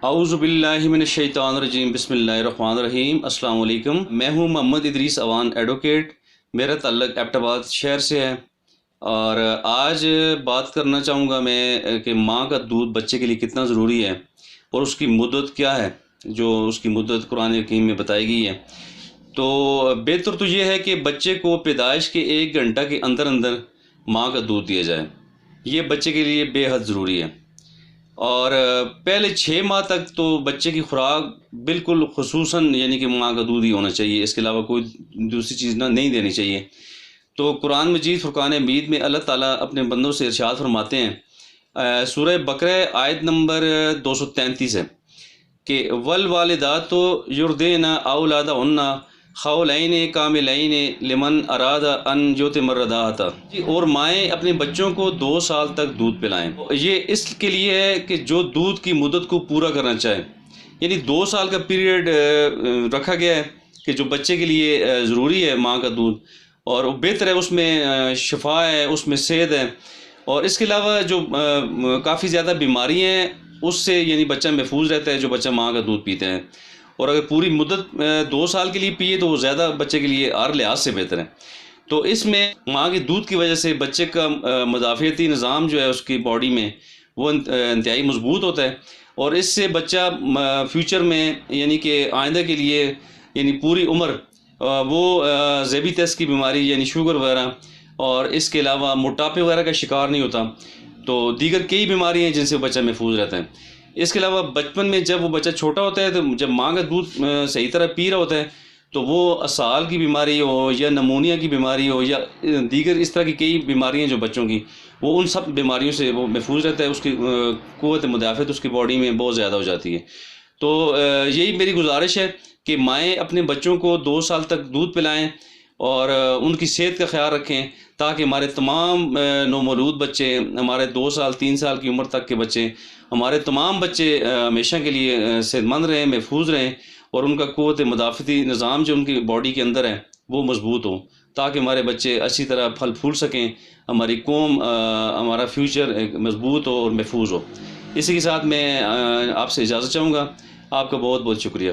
اعوذ باللہ من الشیطان الرجیم، بسم اللہ الرحمن الرحیم۔ السلام علیکم، میں ہوں محمد ادریس اوان ایڈوکیٹ۔ میرا تعلق ایبٹ آباد شہر سے ہے، اور آج بات کرنا چاہوں گا میں کہ ماں کا دودھ بچے کے لیے کتنا ضروری ہے اور اس کی مدت کیا ہے، جو اس کی مدت قرآن حکیم میں بتائی گئی ہے۔ تو بہتر تو یہ ہے کہ بچے کو پیدائش کے 1 گھنٹہ کے اندر اندر ماں کا دودھ دیا جائے، یہ بچے کے لیے بے حد ضروری ہے۔ اور پہلے 6 ماہ تک تو بچے کی خوراک بالکل خصوصاً یعنی کہ ماں کا دودھ ہی ہونا چاہیے، اس کے علاوہ کوئی دوسری چیز نہیں دینی چاہیے۔ تو قرآن مجید فرقان حمید میں اللہ تعالیٰ اپنے بندوں سے ارشاد فرماتے ہیں، سورہ بقرہ آیت نمبر 233 ہے کہ والوالدات یرضعن اولادہن حولین کاملین لمن اراد ان یتم الرضاعۃ، اور مائیں اپنے بچوں کو 2 سال تک دودھ پلائیں۔ یہ اس کے لیے ہے کہ جو دودھ کی مدت کو پورا کرنا چاہے، یعنی 2 سال کا پیریڈ رکھا گیا ہے کہ جو بچے کے لیے ضروری ہے ماں کا دودھ، اور بہتر ہے، اس میں شفا ہے، اس میں صحت ہے، اور اس کے علاوہ جو کافی زیادہ بیماریاں ہیں اس سے یعنی بچہ محفوظ رہتا ہے جو بچہ ماں کا دودھ پیتے ہیں۔ اور اگر پوری مدت 2 سال کے لیے پیے تو وہ زیادہ بچے کے لیے ہر لحاظ سے بہتر ہے۔ تو اس میں ماں کے دودھ کی وجہ سے بچے کا مدافعتی نظام جو ہے اس کی باڈی میں وہ انتہائی مضبوط ہوتا ہے، اور اس سے بچہ فیوچر میں یعنی کہ آئندہ کے لیے یعنی پوری عمر وہ ذیابیطس کی بیماری یعنی شوگر وغیرہ اور اس کے علاوہ موٹاپے وغیرہ کا شکار نہیں ہوتا۔ تو دیگر کئی بیماریاں ہیں جن سے بچہ محفوظ رہتا ہے۔ اس کے علاوہ بچپن میں جب وہ بچہ چھوٹا ہوتا ہے تو جب ماں کا دودھ صحیح طرح پی رہا ہوتا ہے تو وہ اسال کی بیماری ہو یا نمونیا کی بیماری ہو یا دیگر اس طرح کی کئی بیماریاں جو بچوں کی، وہ ان سب بیماریوں سے وہ محفوظ رہتا ہے، اس کی قوت مدافعت اس کی باڈی میں بہت زیادہ ہو جاتی ہے۔ تو یہی میری گزارش ہے کہ مائیں اپنے بچوں کو 2 سال تک دودھ پلائیں اور ان کی صحت کا خیال رکھیں، تاکہ ہمارے تمام نومولود بچے، ہمارے 2 سال 3 سال کی عمر تک کے بچے، ہمارے تمام بچے ہمیشہ کے لیے صحت مند رہیں، محفوظ رہیں، اور ان کا قوت مدافعتی نظام جو ان کی باڈی کے اندر ہے وہ مضبوط ہو، تاکہ ہمارے بچے اچھی طرح پھل پھول سکیں، ہماری قوم، ہمارا فیوچر مضبوط ہو اور محفوظ ہو۔ اسی کے ساتھ میں آپ سے اجازت چاہوں گا۔ آپ کا بہت بہت شکریہ۔